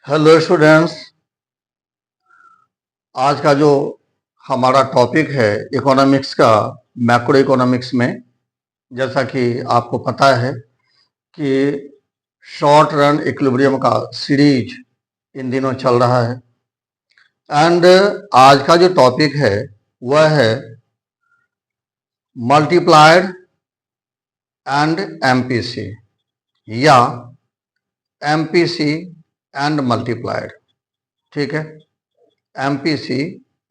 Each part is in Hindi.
हेलो स्टूडेंट्स, आज का जो हमारा टॉपिक है इकोनॉमिक्स का, मैक्रो इकोनॉमिक्स में, जैसा कि आपको पता है कि शॉर्ट रन इक्विलिब्रियम का सीरीज इन दिनों चल रहा है। एंड आज का जो टॉपिक है वह है मल्टीप्लाइड एंड एमपीसी या एमपीसी एंड मल्टीप्लाइड। ठीक है, एमपीसी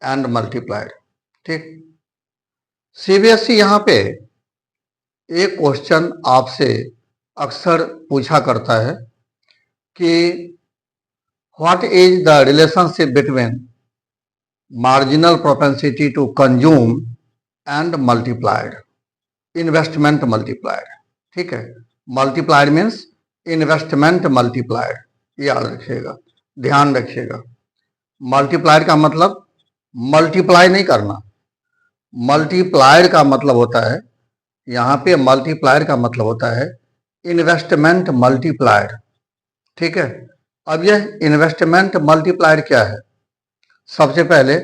एंड मल्टीप्लाइड। ठीक, सीबीएसई यहाँ पे एक क्वेश्चन आपसे अक्सर पूछा करता है कि what is the relationship between marginal propensity to consume and multiplied, investment multiplied. ठीक है, मल्टीप्लाइड मीन्स इन्वेस्टमेंट मल्टीप्लाइड, याद रखिएगा, ध्यान रखिएगा। मल्टीप्लाइड का मतलब मल्टीप्लाई नहीं करना, मल्टीप्लाइड का मतलब होता है, यहाँ पे मल्टीप्लाइड का मतलब होता है इन्वेस्टमेंट मल्टीप्लाइड। ठीक है, अब यह इन्वेस्टमेंट मल्टीप्लाइड क्या है, सबसे पहले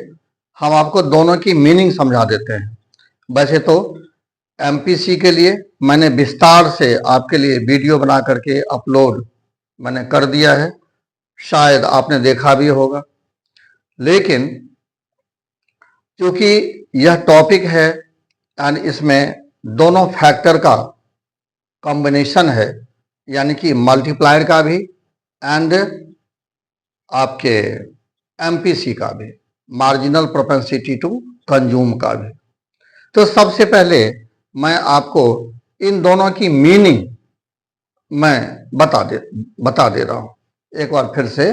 हम आपको दोनों की मीनिंग समझा देते हैं। वैसे तो एमपीसी के लिए मैंने विस्तार से आपके लिए वीडियो बना करके अपलोड मैंने कर दिया है, शायद आपने देखा भी होगा। लेकिन क्योंकि यह टॉपिक है एंड इसमें दोनों फैक्टर का कॉम्बिनेशन है, यानी कि मल्टीप्लायर का भी एंड आपके एमपीसी का भी, मार्जिनल प्रोपेंसिटी टू कंज्यूम का भी। तो सबसे पहले मैं आपको इन दोनों की मीनिंग मैं बता दे रहा हूं। एक बार फिर से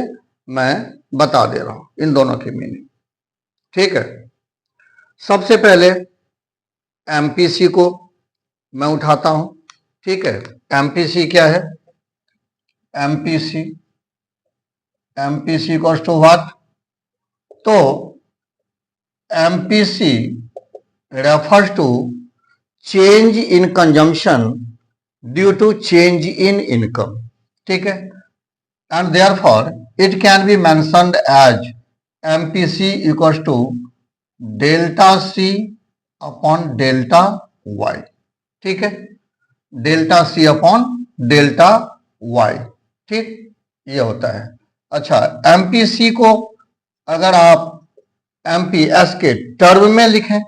मैं बता दे रहा हूं इन दोनों की मीनिंग। ठीक है, सबसे पहले एमपीसी को मैं उठाता हूं। ठीक है, एमपीसी क्या है? MPC equals to what? तो MPC refers to change in consumption due to change in income. ठीक है, and therefore it can be mentioned as MPC equals to delta C upon delta Y. ठीक है, delta C upon delta Y. ठीक, ये होता है। अच्छा, एमपीसी को अगर आप एमपीएस के टर्म में लिखें,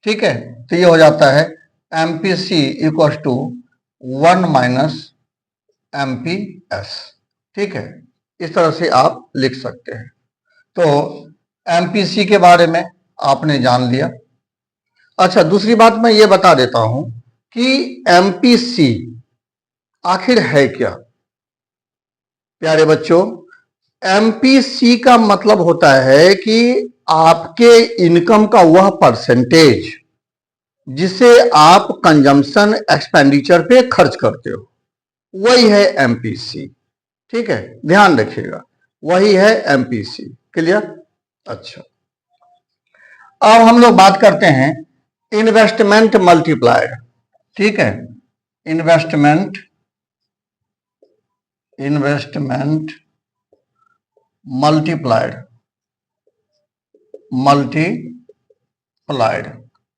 ठीक है, तो ये हो जाता है MPC equals to 1 minus MPS. ठीक है, इस तरह से आप लिख सकते हैं। तो एमपीसी के बारे में आपने जान लिया। अच्छा, दूसरी बात मैं ये बता देता हूं कि एमपीसी आखिर है क्या। प्यारे बच्चों, एमपीसी का मतलब होता है कि आपके इनकम का वह परसेंटेज जिसे आप कंजम्पशन एक्सपेंडिचर पे खर्च करते हो, वही है एमपीसी। ठीक है, ध्यान रखिएगा, वही है एमपीसी। क्लियर? अच्छा, अब हम लोग बात करते हैं इन्वेस्टमेंट मल्टीप्लायर। ठीक है, इन्वेस्टमेंट मल्टीप्लाइड।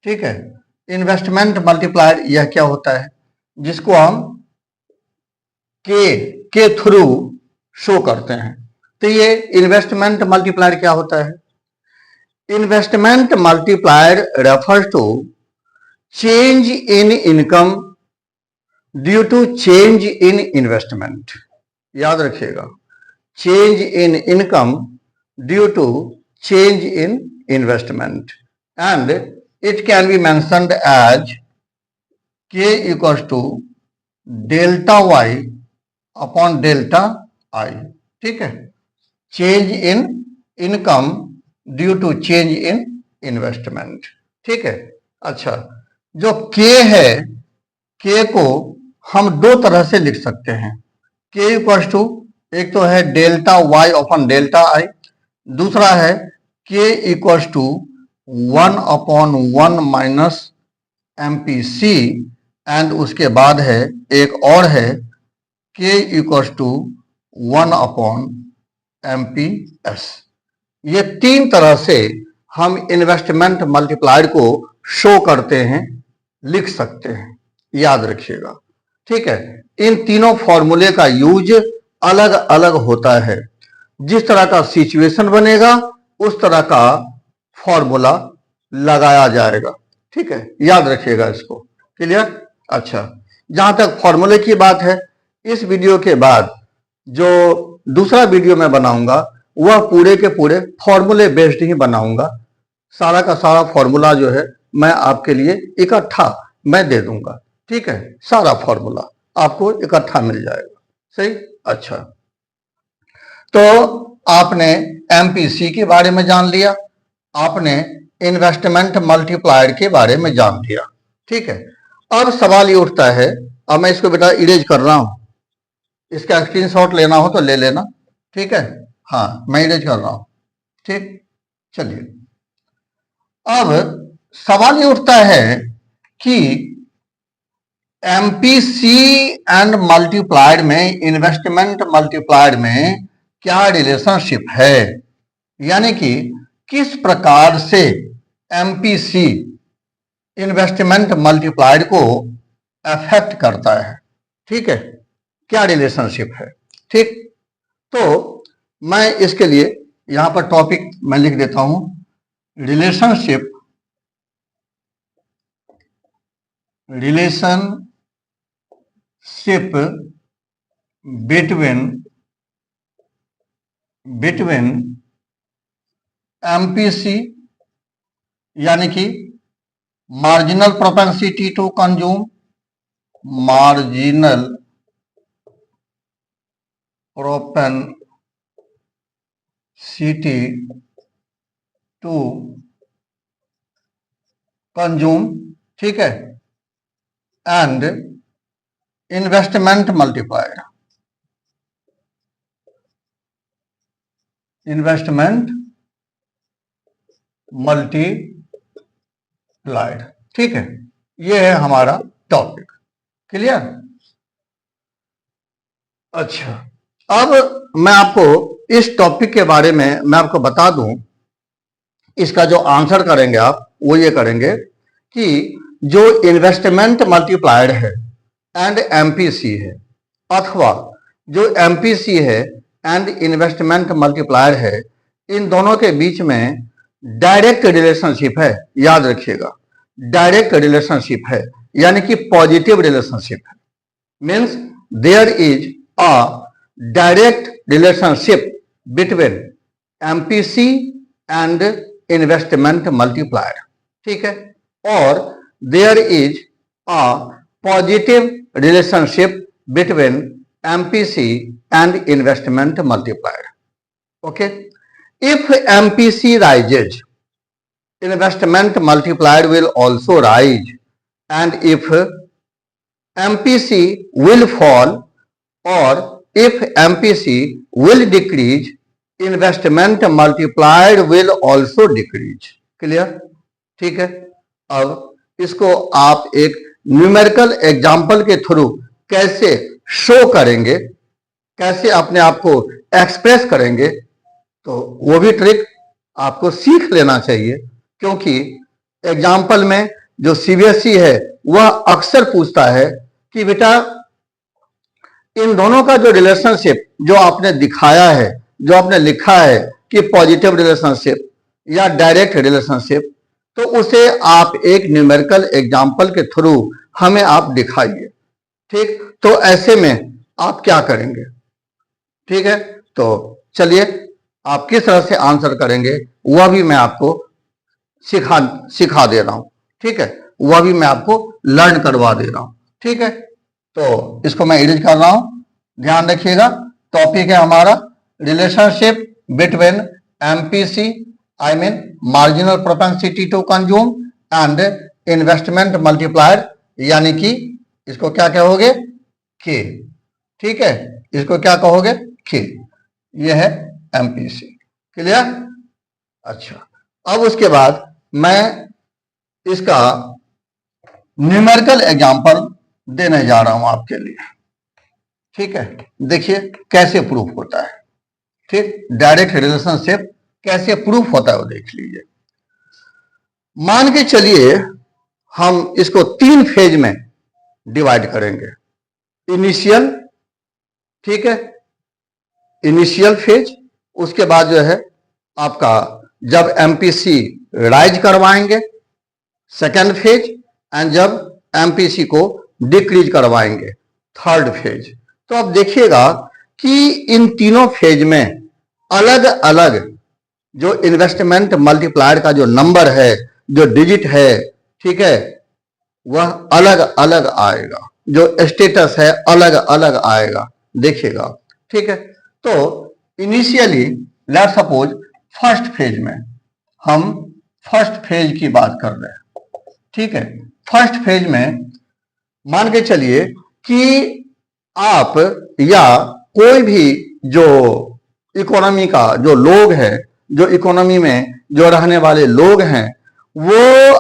ठीक है, इन्वेस्टमेंट मल्टीप्लायर यह क्या होता है, जिसको हम के थ्रू शो करते हैं। तो ये इन्वेस्टमेंट मल्टीप्लायर क्या होता है? Investment multiplier refers to change in income due to change in investment. याद रखिएगा, change in income due to change in investment, and it can be mentioned as K equals to delta Y upon delta I. ठीक है, change in income due to change in investment. ठीक है, अच्छा, जो के है, के को हम दो तरह से लिख सकते हैं। के इक्वल्स टू, एक तो है delta Y upon delta I, दूसरा है K equals to 1 upon 1 minus MPC, and उसके बाद है एक और है K equals to 1 upon MPS। ये 3 तरह से हम इन्वेस्टमेंट मल्टीप्लायर को शो करते हैं, लिख सकते हैं, याद रखिएगा। ठीक है, इन तीनों फॉर्मूले का यूज अलग अलग होता है। जिस तरह का सिचुएशन बनेगा उस तरह का फॉर्मूला लगाया जाएगा। ठीक है, याद रखिएगा इसको। क्लियर? अच्छा, जहां तक फॉर्मूले की बात है, इस वीडियो के बाद जो दूसरा वीडियो मैं बनाऊंगा वह पूरे के पूरे फॉर्मूले बेस्ड ही बनाऊंगा। सारा का सारा फॉर्मूला जो है मैं आपके लिए इकट्ठा मैं दे दूंगा। ठीक है, सारा फॉर्मूला आपको इकट्ठा मिल जाएगा। सही? अच्छा, तो आपने एमपीसी के बारे में जान लिया, आपने इन्वेस्टमेंट मल्टीप्लायर के बारे में जान लिया। ठीक है, अब सवाल ये उठता है, अब मैं इसको बेटा इरेज कर रहा हूं, इसका स्क्रीनशॉट लेना हो तो ले लेना। ठीक है, हाँ मैं इरेज कर रहा हूं। ठीक, चलिए अब सवाल ये उठता है कि एमपीसी एंड मल्टीप्लायड में, इन्वेस्टमेंट मल्टीप्लायड में क्या रिलेशनशिप है, यानी कि किस प्रकार से एमपीसी इन्वेस्टमेंट मल्टीप्लायर को अफेक्ट करता है। ठीक है, क्या रिलेशनशिप है। ठीक, तो मैं इसके लिए यहां पर टॉपिक मैं लिख देता हूं, रिलेशनशिप बिटवीन एमपीसी यानी कि marginal propensity to consume, marginal propensity to consume, ठीक है, and investment multiplier, investment multiplied. ठीक है, ये है हमारा टॉपिक। क्लियर? अच्छा, अब मैं आपको इस टॉपिक के बारे में मैं आपको बता दूं, इसका जो आंसर करेंगे आप वो ये करेंगे कि जो इन्वेस्टमेंट मल्टीप्लायड है एंड एमपीसी है, अथवा जो एमपीसी है एंड इन्वेस्टमेंट मल्टीप्लायर है, इन दोनों के बीच में डायरेक्ट रिलेशनशिप है। याद रखिएगा, डायरेक्ट रिलेशनशिप है, यानी कि पॉजिटिव रिलेशनशिप है। Means there is a direct relationship between MPC and investment multiplier. ठीक है, और there is a positive relationship between MPC and investment multiplier. Okay, if MPC rises, investment multiplier will also rise, and if MPC will fall or if MPC will decrease, investment multiplier will also decrease. Clear? ठीक है, अब इसको आप एक न्यूमेरिकल एग्जाम्पल के थ्रू कैसे शो करेंगे, कैसे अपने आप को एक्सप्रेस करेंगे, तो वो भी ट्रिक आपको सीख लेना चाहिए। क्योंकि एग्जाम्पल में जो सीबीएसई है वह अक्सर पूछता है कि बेटा इन दोनों का जो रिलेशनशिप जो आपने दिखाया है, जो आपने लिखा है कि पॉजिटिव रिलेशनशिप या डायरेक्ट रिलेशनशिप, तो उसे आप एक न्यूमेरिकल एग्जाम्पल के थ्रू हमें आप दिखाइए। ठीक, तो ऐसे में आप क्या करेंगे? ठीक है, तो चलिए आप किस तरह से आंसर करेंगे वह भी मैं आपको सिखा दे रहा हूं। ठीक है, वह भी मैं आपको लर्न करवा दे रहा हूं। ठीक है, तो इसको मैं एडिट कर रहा हूं, ध्यान रखिएगा। टॉपिक है हमारा relationship between MPC, I mean marginal propensity to consume, and investment multiplier, यानी कि इसको क्या कहोगे? के। ठीक है, इसको क्या कहोगे? के। ये है एमपीसी। क्लियर? अच्छा, अब उसके बाद मैं इसका न्यूमेरिकल एग्जांपल देने जा रहा हूं आपके लिए। ठीक है, देखिए कैसे प्रूफ होता है। ठीक, डायरेक्ट रिलेशनशिप कैसे प्रूफ होता है वो देख लीजिए। मान के चलिए हम इसको 3 फेज में डिवाइड करेंगे। इनिशियल, ठीक है, इनिशियल फेज, उसके बाद जो है आपका जब एमपीसी राइज करवाएंगे, सेकेंड फेज, एंड जब एमपीसी को डिक्रीज करवाएंगे, थर्ड फेज। तो अब देखिएगा कि इन तीनों फेज में अलग अलग जो इन्वेस्टमेंट मल्टीप्लायर का जो नंबर है, जो डिजिट है, ठीक है, वह अलग अलग आएगा, जो स्टेटस है अलग अलग आएगा, देखिएगा, ठीक है। तो initially let suppose first phase में, हम फर्स्ट फेज की बात कर रहे हैं, ठीक है। फर्स्ट फेज में मान के चलिए कि आप या कोई भी जो इकोनॉमी का जो लोग है, जो इकोनॉमी में जो रहने वाले लोग हैं, वो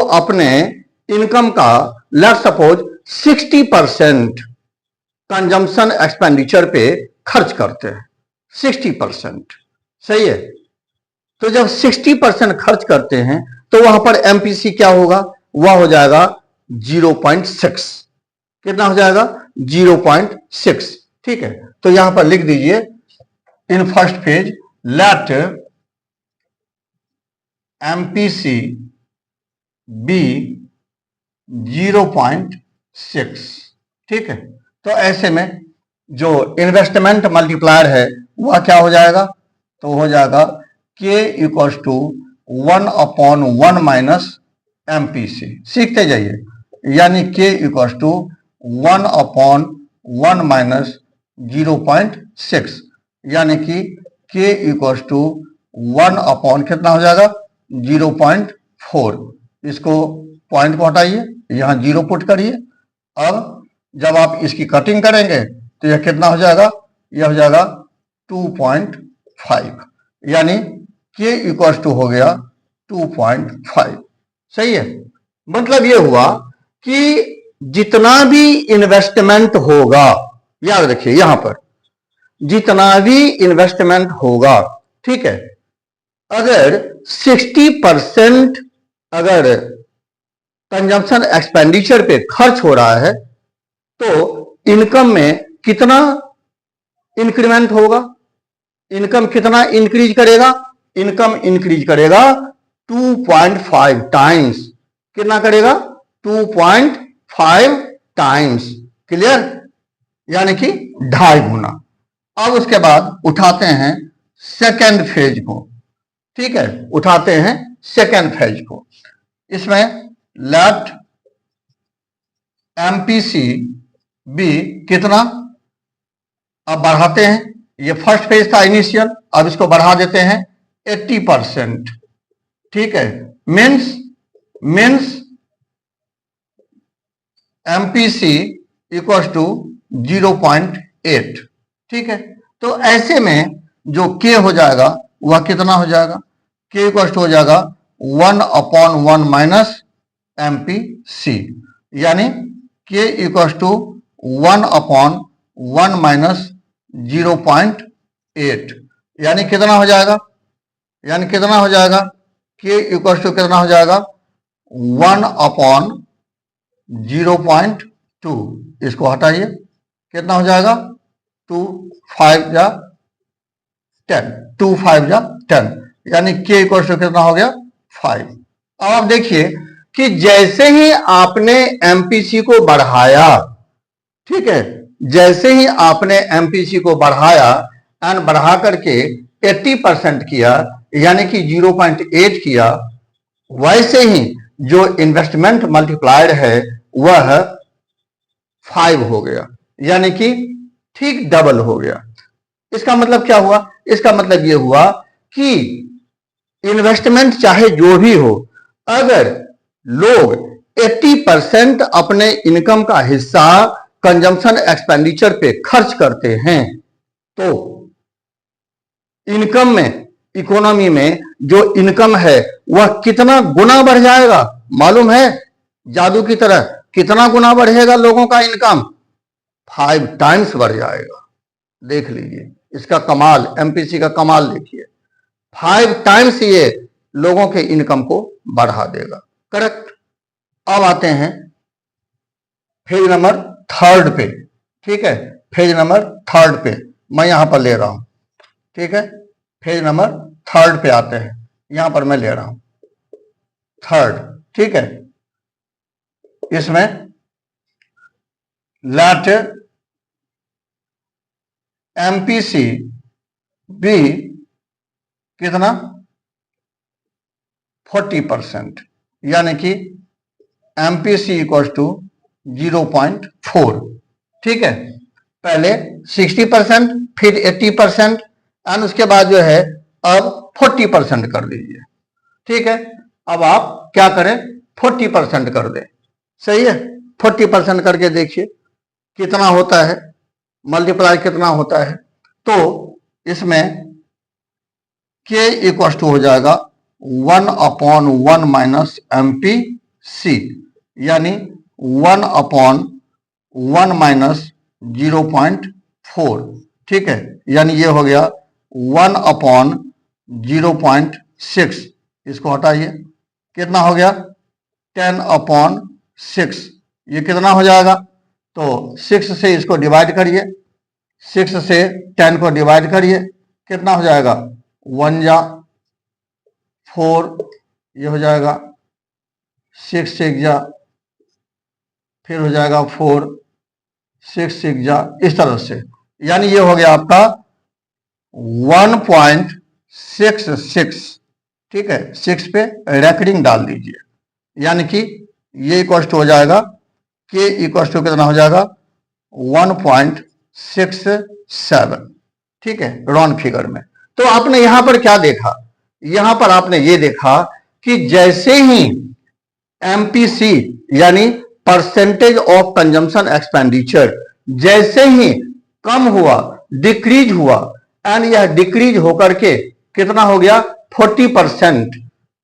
अपने इनकम का लेट सपोज 60% कंजम्पशन एक्सपेंडिचर पे खर्च करते हैं। 60%, सही है। तो जब 60% खर्च करते हैं तो वहां पर एमपीसी क्या होगा, वह हो जाएगा 0.6। कितना हो जाएगा, 0.6, ठीक है। तो यहां पर लिख दीजिए in first phase let MPC be 0.6, ठीक है। तो ऐसे में जो इन्वेस्टमेंट मल्टीप्लायर है वह क्या हो जाएगा, तो हो जाएगा K equals to 1/1 minus MPC. सीखते जाइए, यानी K इक्वल्स टू 1/1 माइनस 0.6, यानी कि K इक्वल्स टू 1 कितना हो जाएगा, 0.4। इसको पॉइंट को हटाइए, यहां 0 पुट करिए। अब जब आप इसकी कटिंग करेंगे तो यह कितना हो जाएगा, यह हो जाएगा 2.5, यानी K इक्वल्स टू हो गया 2.5, सही है। मतलब यह हुआ कि जितना भी इन्वेस्टमेंट होगा, याद रखिए यहां पर जितना भी इन्वेस्टमेंट होगा, ठीक है, अगर 60% अगर कंजम्पशन एक्सपेंडिचर पे खर्च हो रहा है तो इनकम में कितना इंक्रीमेंट होगा, इनकम कितना इंक्रीज करेगा, इनकम इंक्रीज करेगा 2.5 टाइम्स। कितना करेगा, 2.5 टाइम्स। क्लियर, यानी कि 2.5 गुना। अब उसके बाद उठाते हैं सेकेंड फेज को, ठीक है, उठाते हैं सेकेंड फेज को। इसमें लेट एमपीसी बी कितना, अब बढ़ाते हैं, ये फर्स्ट फेज था इनिशियल, अब इसको बढ़ा देते हैं 80%, ठीक है। मीन्स एमपीसी इक्वल्स टू 0.8, ठीक है। तो ऐसे में जो के हो जाएगा वह कितना हो जाएगा, के इक्वल्स टू हो जाएगा 1/1 माइनस एमपीसी, यानी के इक्वल्स टू 1/1 माइनस 0.8, यानी कितना हो जाएगा, यानी कितना हो जाएगा, के इक्वल्स टू कितना हो जाएगा 1/0.2। इसको हटाइए, कितना हो जाएगा 2 5 जा 10, 2 5 जा 10, यानी के इक्वल्स टू कितना हो गया 5। अब आप देखिए कि जैसे ही आपने एमपीसी को बढ़ाया, ठीक है, जैसे ही आपने एमपीसी को बढ़ाया एंड बढ़ा करके 80% किया, यानी कि 0.8 किया, वैसे ही जो इन्वेस्टमेंट मल्टीप्लायर है वह 5 हो गया, यानी कि ठीक डबल हो गया। इसका मतलब क्या हुआ, इसका मतलब यह हुआ कि इन्वेस्टमेंट चाहे जो भी हो, अगर लोग 80% अपने इनकम का हिस्सा कंजम्पशन एक्सपेंडिचर पे खर्च करते हैं तो इनकम में, इकोनॉमी में जो इनकम है वह कितना गुना बढ़ जाएगा, मालूम है, जादू की तरह। कितना गुना बढ़ेगा लोगों का इनकम, 5 टाइम्स बढ़ जाएगा। देख लीजिए इसका कमाल, एमपीसी का कमाल देखिए, 5 टाइम्स ये लोगों के इनकम को बढ़ा देगा। करेक्ट। अब आते हैं फेज नंबर 3 पे। ठीक है, फेज नंबर 3 पे मैं यहां पर ले रहा हूं। ठीक है, फेज नंबर 3 पे आते हैं, यहां पर मैं ले रहा हूं 3। ठीक है, इसमें लेट एमपीसी बी कितना 40%, यानी कि एमपीसी इक्वल टू 0.4। ठीक है, पहले 60%, फिर 80% एंड उसके बाद जो है अब 40% कर दीजिए। ठीक है, अब आप क्या करें, 40% कर दें। सही है, 40% करके देखिए कितना होता है, मल्टीप्लाई कितना होता है। तो इसमें k इक्वल टू हो जाएगा 1/1 माइनस MPC, यानी 1/1 माइनस 0.4। ठीक है, यानी ये हो गया 1/0.6। इसको हटाइए, कितना हो गया 10/6। ये कितना हो जाएगा, तो 6 से इसको डिवाइड करिए, 6 से 10 को डिवाइड करिए, कितना हो जाएगा 1 जा 4, ये हो जाएगा 6 6 जा, फिर हो जाएगा 4 6 6 जा, इस तरह से। यानी ये हो गया आपका 1.66। ठीक है, 6 पे रेकरिंग डाल दीजिए, यानी कि ये इक्वल टू हो जाएगा के इक्वल टू कितना हो जाएगा 1.67। ठीक है, राउंड फिगर में। तो आपने यहां पर क्या देखा, यहां पर आपने ये देखा कि जैसे ही एमपीसी यानी परसेंटेज ऑफ कंजम्पशन एक्सपेंडिचर जैसे ही कम हुआ, डिक्रीज हुआ, एंड यह डिक्रीज होकर के कितना हो गया 40%,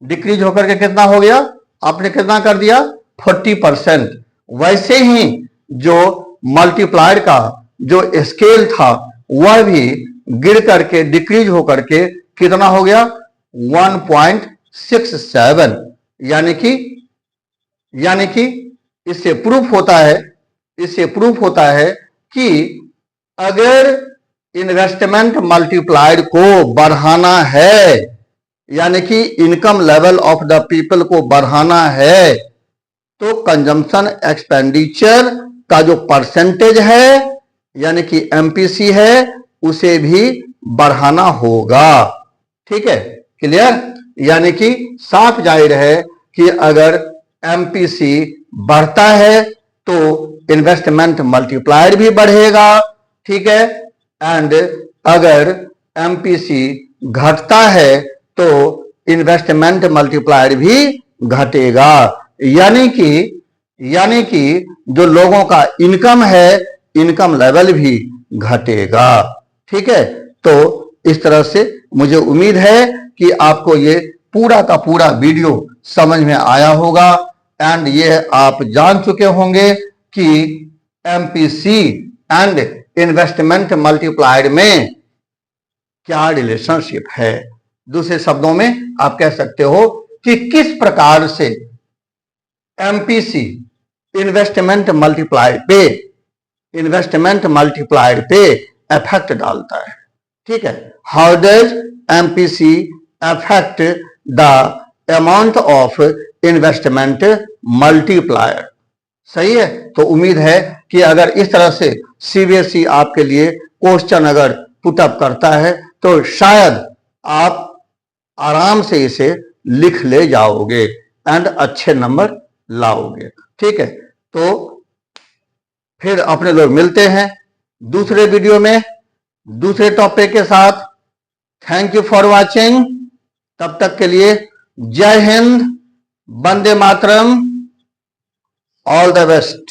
डिक्रीज होकर के कितना हो गया, आपने कितना कर दिया 40%। वैसे ही जो मल्टीप्लायर का जो स्केल था वह भी गिर करके डिक्रीज होकर के कितना हो गया 1.67। यानी कि इससे प्रूफ होता है कि अगर इन्वेस्टमेंट मल्टीप्लायर को बढ़ाना है, यानी कि income level of the people को बढ़ाना है, तो कंजम्पशन एक्सपेंडिचर का जो परसेंटेज है यानी कि एमपीसी है उसे भी बढ़ाना होगा। ठीक है, क्लियर। यानी कि साफ जाहिर है कि अगर एमपीसी बढ़ता है तो इन्वेस्टमेंट मल्टीप्लायर भी बढ़ेगा। ठीक है, एंड अगर एमपीसी घटता है तो इन्वेस्टमेंट मल्टीप्लायर भी घटेगा, यानी कि जो लोगों का इनकम है इनकम लेवल भी घटेगा। ठीक है, तो इस तरह से मुझे उम्मीद है कि आपको ये पूरा का पूरा वीडियो समझ में आया होगा एंड ये आप जान चुके होंगे कि एमपीसी एंड इन्वेस्टमेंट मल्टीप्लायर में क्या रिलेशनशिप है। दूसरे शब्दों में आप कह सकते हो कि किस प्रकार से एमपीसी इन्वेस्टमेंट मल्टीप्लायर पे इफेक्ट डालता है। ठीक है, how does MPC affect the amount of investment multiplier. सही है, तो उम्मीद है कि अगर इस तरह से सीबीएसई आपके लिए क्वेश्चन अगर पुटअप करता है तो शायद आप आराम से इसे लिख ले जाओगे एंड अच्छे नंबर लाओगे। ठीक है, तो फिर अपने लोग मिलते हैं दूसरे वीडियो में दूसरे टॉपिक के साथ। Thank you for watching. तब तक के लिए जय Hind, Vande Mataram, all the best.